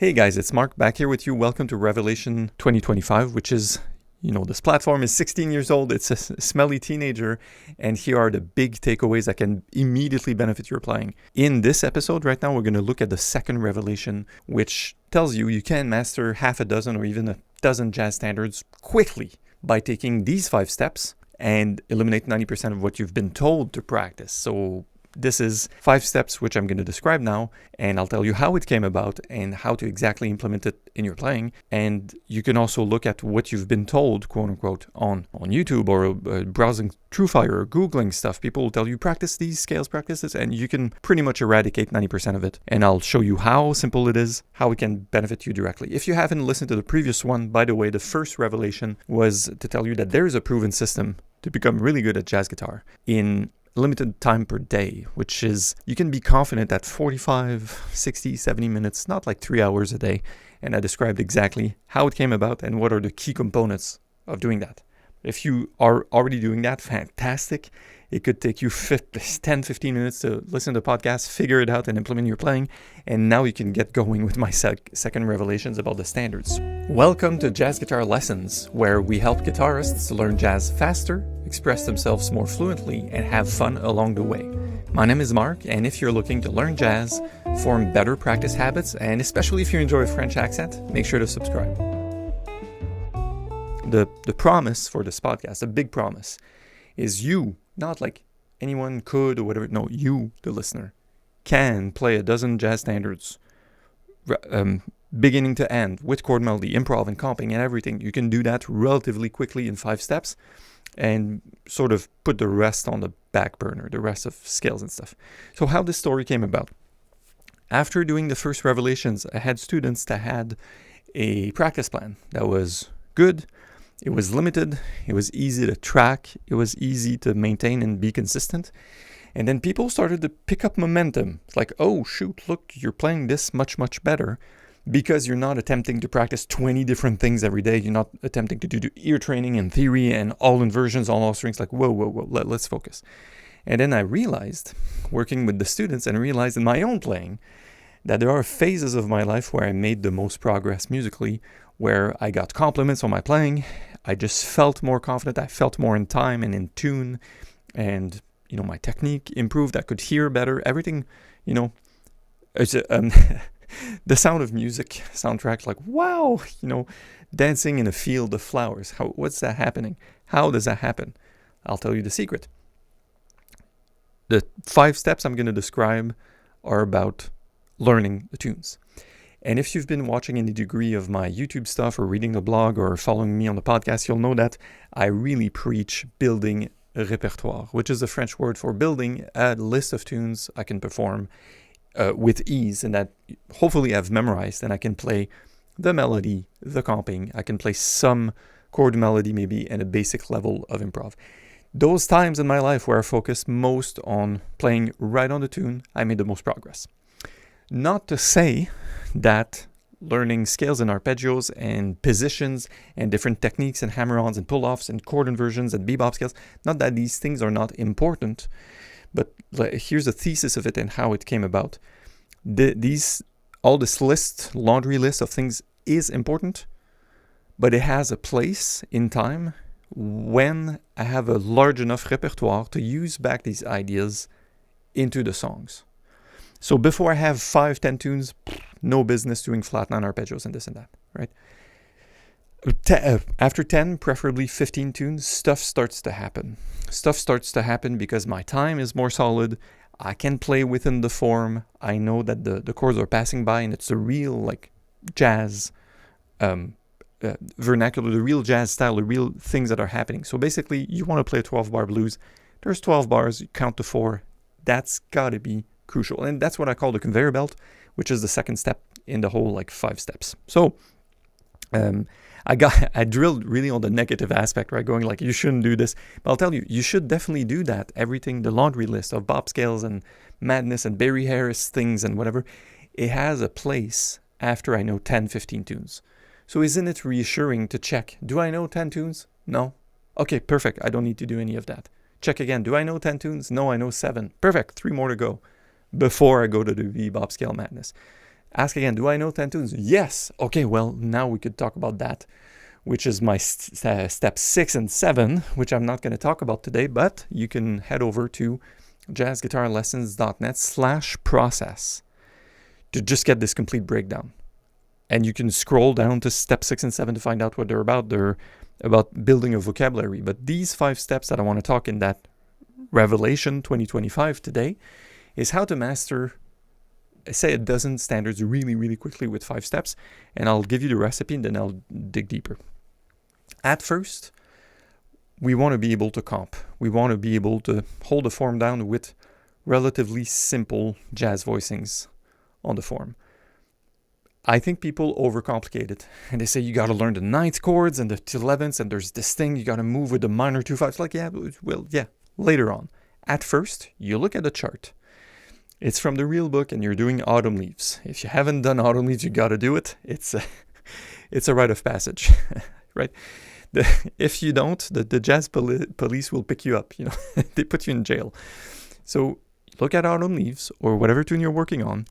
Hey guys, it's Mark back here with you. Welcome to Revelation 2025, which is, this platform is 16 years old. It's a smelly teenager. And here are the big takeaways that can immediately benefit your playing. In this episode right now, we're going to look at the second revelation, which tells you can master half a dozen or even a dozen jazz standards quickly by taking these 5 steps and eliminate 90% of what you've been told to practice. So this is 5 steps which I'm going to describe now, and I'll tell you how it came about and how to exactly implement it in your playing. And you can also look at what you've been told, quote unquote, on YouTube or browsing TrueFire or Googling stuff. People will tell you practice these scales, practices, and you can pretty much eradicate 90% of it. And I'll show you how simple it is, how it can benefit you directly. If you haven't listened to the previous one, by the way, the first revelation was to tell you that there is a proven system to become really good at jazz guitar in limited time per day, which is you can be confident that 45, 60, 70 minutes, not like 3 hours a day. And I described exactly how it came about and what are the key components of doing that. If you are already doing that, fantastic. It could take you 10, 15 minutes to listen to the podcast, figure it out, and implement your playing. And now you can get going with my second revelations about the standards. Welcome to Jazz Guitar Lessons, where we help guitarists learn jazz faster, express themselves more fluently, and have fun along the way. My name is Mark, and if you're looking to learn jazz, form better practice habits, and especially if you enjoy a French accent, make sure to subscribe. The promise for this podcast, a big promise, is you, not like anyone could or whatever, no, you, the listener, can play a dozen jazz standards beginning to end with chord melody, improv and comping and everything. You can do that relatively quickly in 5 steps and sort of put the rest on the back burner, the rest of scales and stuff. So how this story came about. After doing the first revelations, I had students that had a practice plan that was good. It was limited, it was easy to track, it was easy to maintain and be consistent. And then people started to pick up momentum. It's like, oh shoot, look, you're playing this much, much better because you're not attempting to practice 20 different things every day. You're not attempting to do ear training and theory and all inversions, all strings, like whoa, let's focus. And then I realized, working with the students, and realized in my own playing, that there are phases of my life where I made the most progress musically, where I got compliments on my playing. I just felt more confident. I felt more in time and in tune. And, my technique improved. I could hear better. Everything, the Sound of Music soundtrack, like, wow, dancing in a field of flowers. What's that happening? How does that happen? I'll tell you the secret. The 5 steps I'm going to describe are about learning the tunes. And if you've been watching any degree of my YouTube stuff or reading the blog or following me on the podcast, you'll know that I really preach building a repertoire, which is a French word for building a list of tunes I can perform with ease and that hopefully I've memorized, and I can play the melody, the comping, I can play some chord melody maybe and a basic level of improv. Those times in my life where I focused most on playing right on the tune, I made the most progress. Not to say that learning scales and arpeggios and positions and different techniques and hammer-ons and pull-offs and chord inversions and bebop scales, not that these things are not important, but here's the thesis of it and how it came about. All this laundry list of things is important, but it has a place in time when I have a large enough repertoire to use back these ideas into the songs. So before I have 5, 10 tunes, no business doing flat 9 arpeggios and this and that, right? After 10, preferably 15 tunes, stuff starts to happen. Stuff starts to happen because my time is more solid. I can play within the form. I know that the chords are passing by and it's the real jazz vernacular, the real jazz style, the real things that are happening. So basically, you want to play a 12-bar blues. There's 12 bars, you count to 4. That's got to be crucial. And that's what I call the conveyor belt, which is the second step in the whole 5 steps. So I drilled really on the negative aspect, right? Going you shouldn't do this. But I'll tell you, you should definitely do that. Everything, the laundry list of Bob Scales and Madness and Barry Harris things and whatever, it has a place after I know 10, 15 tunes. So isn't it reassuring to check, do I know 10 tunes? No. Okay, perfect. I don't need to do any of that. Check again. Do I know 10 tunes? No, I know 7. Perfect. 3 more to go before I go to the bebop scale madness. Ask again, do I know 10 tunes? Yes. Okay, well, now we could talk about that, which is my step 6 and 7, which I'm not going to talk about today, but you can head over to jazzguitarlessons.net/process to just get this complete breakdown. And you can scroll down to step 6 and 7 to find out what they're about. They're about building a vocabulary. But these 5 steps that I want to talk in that Revelation 2025 today is how to master, say, a dozen standards really, really quickly with 5 steps. And I'll give you the recipe and then I'll dig deeper. At first, we want to be able to comp. We want to be able to hold the form down with relatively simple jazz voicings on the form. I think people overcomplicate it, and they say you got to learn the 9th chords and the 11th, and there's this thing you got to move with the minor 2/5. Like, yeah, later on. At first, you look at the chart. It's from the real book, and you're doing autumn leaves. If you haven't done autumn leaves, you got to do it. It's a rite of passage, right? If you don't, the jazz police will pick you up. They put you in jail. So look at autumn leaves or whatever tune you're working on.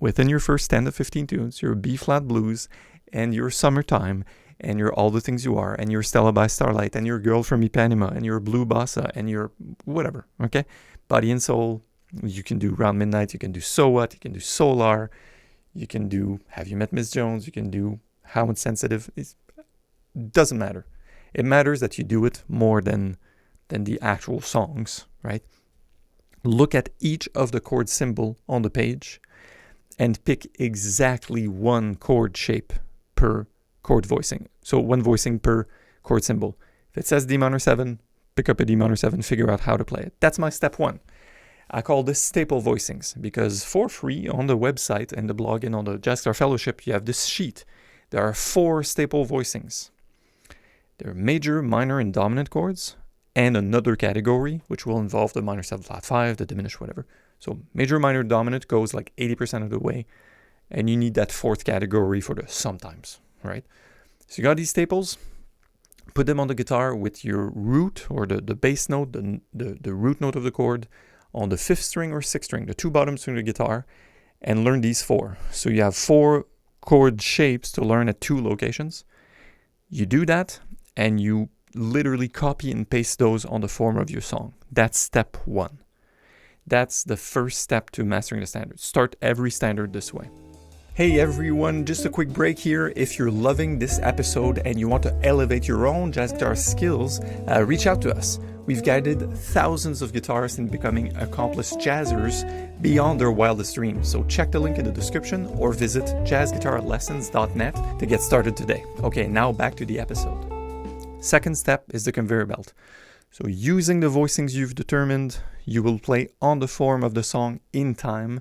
Within your first 10 to 15 tunes, your B-flat blues and your summertime and your all the things you are and your Stella by Starlight and your girl from Ipanema and your blue bossa and your whatever, okay? Body and soul, you can do Round Midnight, you can do So What, you can do Solar, you can do Have You Met Miss Jones, you can do How Insensitive. It doesn't matter. It matters that you do it more than the actual songs, right? Look at each of the chord symbol on the page and pick exactly one chord shape per chord voicing. So one voicing per chord symbol. If it says D minor 7, pick up a D minor 7, figure out how to play it. That's my step 1. I call this staple voicings because for free on the website and the blog and on the Jazz Guitar Fellowship, you have this sheet. There are 4 staple voicings. There are major, minor, and dominant chords, and another category, which will involve the minor 7 flat 5, the diminished, whatever. So major, minor, dominant goes like 80% of the way, and you need that 4th category for the sometimes, right? So you got these staples, put them on the guitar with your root or the bass note, the root note of the chord on the 5th string or 6th string, the 2 bottom strings of the guitar, and learn these 4. So you have 4 chord shapes to learn at 2 locations. You do that, and you literally copy and paste those on the form of your song. That's step 1. That's the first step to mastering the standard. Start every standard this way. Hey everyone, just a quick break here. If you're loving this episode and you want to elevate your own jazz guitar skills, reach out to us. We've guided thousands of guitarists in becoming accomplished jazzers beyond their wildest dreams. So check the link in the description or visit jazzguitarlessons.net to get started today. Okay, now back to the episode. Second step is the conveyor belt. So using the voicings you've determined, you will play on the form of the song in time.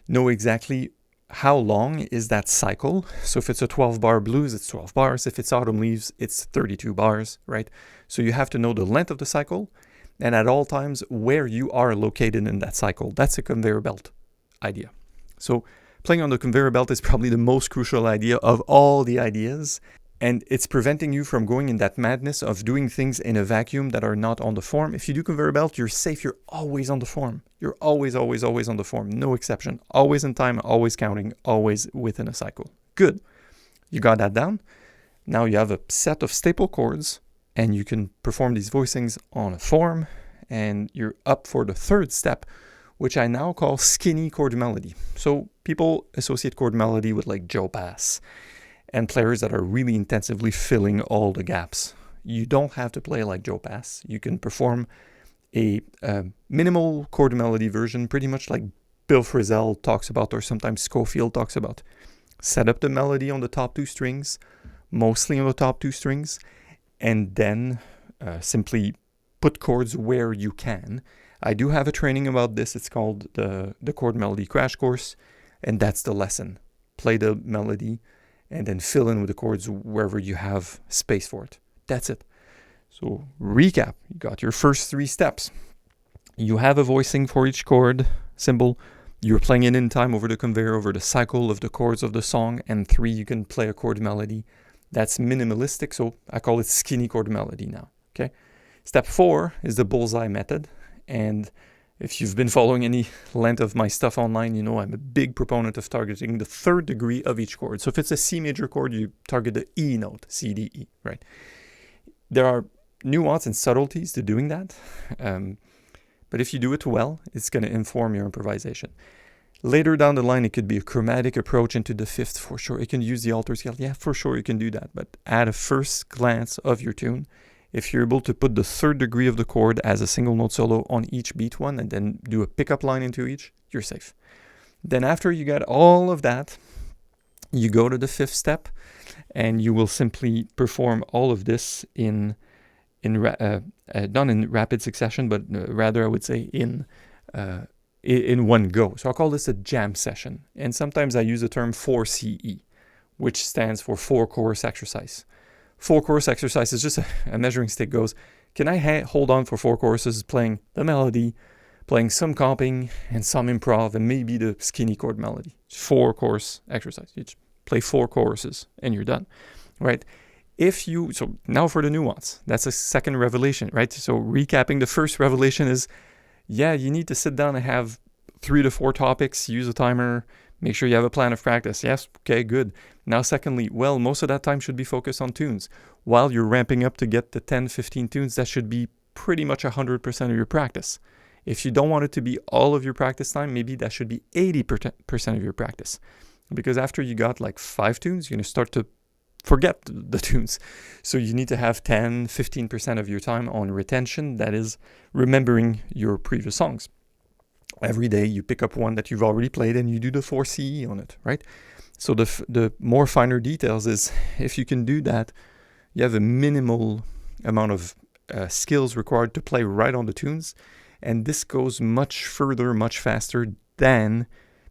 Know exactly how long is that cycle. So if it's a 12-bar blues, it's 12 bars. If it's autumn leaves, it's 32 bars, right? So you have to know the length of the cycle and at all times where you are located in that cycle. That's a conveyor belt idea. So playing on the conveyor belt is probably the most crucial idea of all the ideas. And it's preventing you from going in that madness of doing things in a vacuum that are not on the form. If you do conveyor belt, you're safe. You're always on the form. You're always, always, always on the form. No exception. Always in time, always counting, always within a cycle. Good. You got that down. Now you have a set of staple chords and you can perform these voicings on a form. And you're up for the 3rd step, which I now call skinny chord melody. So people associate chord melody with like Joe Pass and players that are really intensively filling all the gaps. You don't have to play like Joe Pass. You can perform a minimal chord melody version, pretty much like Bill Frisell talks about, or sometimes Schofield talks about. Set up the melody on the top 2 strings, mostly on the top 2 strings, and then simply put chords where you can. I do have a training about this. It's called the Chord Melody Crash Course, and that's the lesson. Play the melody, and then fill in with the chords wherever you have space for it. That's it. So recap, you got your first 3 steps. You have a voicing for each chord symbol. You're playing it in time over the conveyor, over the cycle of the chords of the song. And 3, you can play a chord melody. That's minimalistic, so I call it skinny chord melody now. Okay. Step 4 is the bullseye method. And If you've been following any length of my stuff online, you know I'm a big proponent of targeting the third degree of each chord. So if it's a C major chord, you target the E note, C, D, E, right? There are nuance and subtleties to doing that. But if you do it well, it's going to inform your improvisation. Later down the line, it could be a chromatic approach into the fifth, for sure. It can use the alter scale. Yeah, for sure, you can do that. But at a first glance of your tune, if you're able to put the third degree of the chord as a single note solo on each beat one and then do a pickup line into each, you're safe. Then after you got all of that, you go to the fifth step and you will simply perform all of this not in rapid succession, but rather I would say in one go. So I'll call this a jam session. And sometimes I use the term 4CE, which stands for 4-chorus exercise. 4-chorus exercise is just a measuring stick goes, can I hold on for 4 choruses playing the melody, playing some comping and some improv and maybe the skinny chord melody. 4-chorus exercise. You just play 4 choruses and you're done, right? So now for the nuance, that's a second revelation, right? So recapping, the first revelation is, you need to sit down and have 3 to 4 topics, use a timer, make sure you have a plan of practice. Yes, okay, good. Now secondly, most of that time should be focused on tunes. While you're ramping up to get the 10, 15 tunes, that should be pretty much 100% of your practice. If you don't want it to be all of your practice time, maybe that should be 80% of your practice. Because after you got like 5 tunes, you're going to start to forget the tunes. So you need to have 10, 15% of your time on retention, that is remembering your previous songs. Every day you pick up one that you've already played and you do the 4CE on it, right? So the more finer details is, if you can do that, you have a minimal amount of skills required to play right on the tunes. And this goes much further, much faster than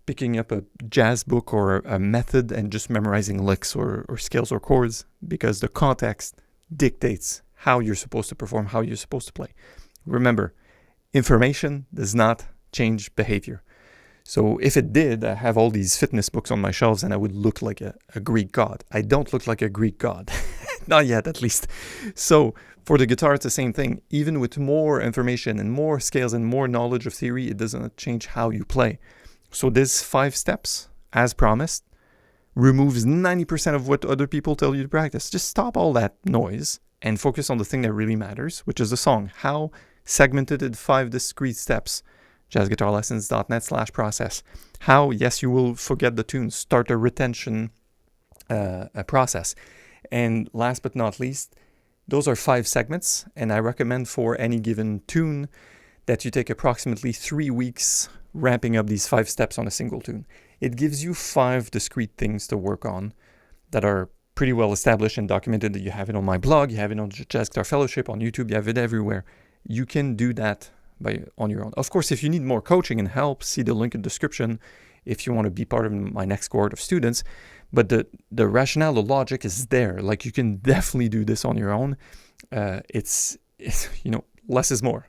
picking up a jazz book or a method and just memorizing licks or scales or chords, because the context dictates how you're supposed to perform, how you're supposed to play. Remember, information does not change behavior. So if it did, I have all these fitness books on my shelves and I would look like a Greek god. I don't look like a Greek god. Not yet, at least. So for the guitar, it's the same thing. Even with more information and more scales and more knowledge of theory, it doesn't change how you play. So this 5 steps, as promised, removes 90% of what other people tell you to practice. Just stop all that noise and focus on the thing that really matters, which is the song. How segmented in 5 discrete steps. jazzguitarlessons.net/process. How, yes, you will forget the tunes. Start a retention process. And last but not least, those are 5 segments. And I recommend for any given tune that you take approximately 3 weeks ramping up these 5 steps on a single tune. It gives you 5 discrete things to work on that are pretty well established and documented. You have it on my blog, you have it on Jazz Guitar Fellowship, on YouTube, you have it everywhere. You can do that on your own. Of course, if you need more coaching and help, see the link in the description if you want to be part of my next cohort of students. But the rationale, the logic is there. Like, you can definitely do this on your own. It's less is more.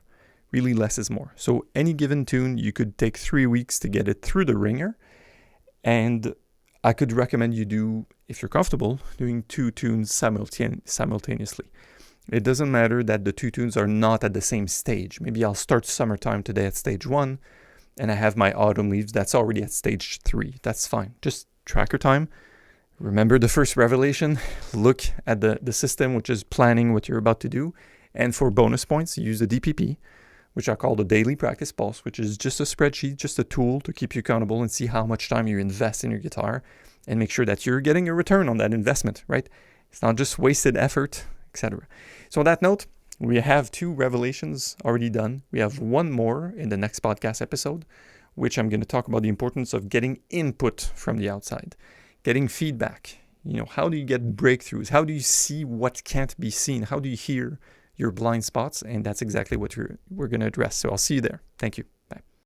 Really, less is more. So any given tune, you could take 3 weeks to get it through the ringer. And I could recommend you do, if you're comfortable, doing 2 tunes simultaneously. It doesn't matter that the 2 tunes are not at the same stage. Maybe I'll start Summertime today at stage 1, and I have my Autumn Leaves that's already at stage 3. That's fine. Just track your time. Remember the first revelation. Look at the system, which is planning what you're about to do. And for bonus points, use the DPP, which I call the Daily Practice Pulse, which is just a spreadsheet, just a tool to keep you accountable and see how much time you invest in your guitar and make sure that you're getting a return on that investment, right? It's not just wasted effort, etc. So on that note, we have 2 revelations already done. We have 1 more in the next podcast episode, which I'm going to talk about the importance of getting input from the outside, getting feedback. How do you get breakthroughs? How do you see what can't be seen? How do you hear your blind spots? And that's exactly what we're going to address. So I'll see you there. Thank you.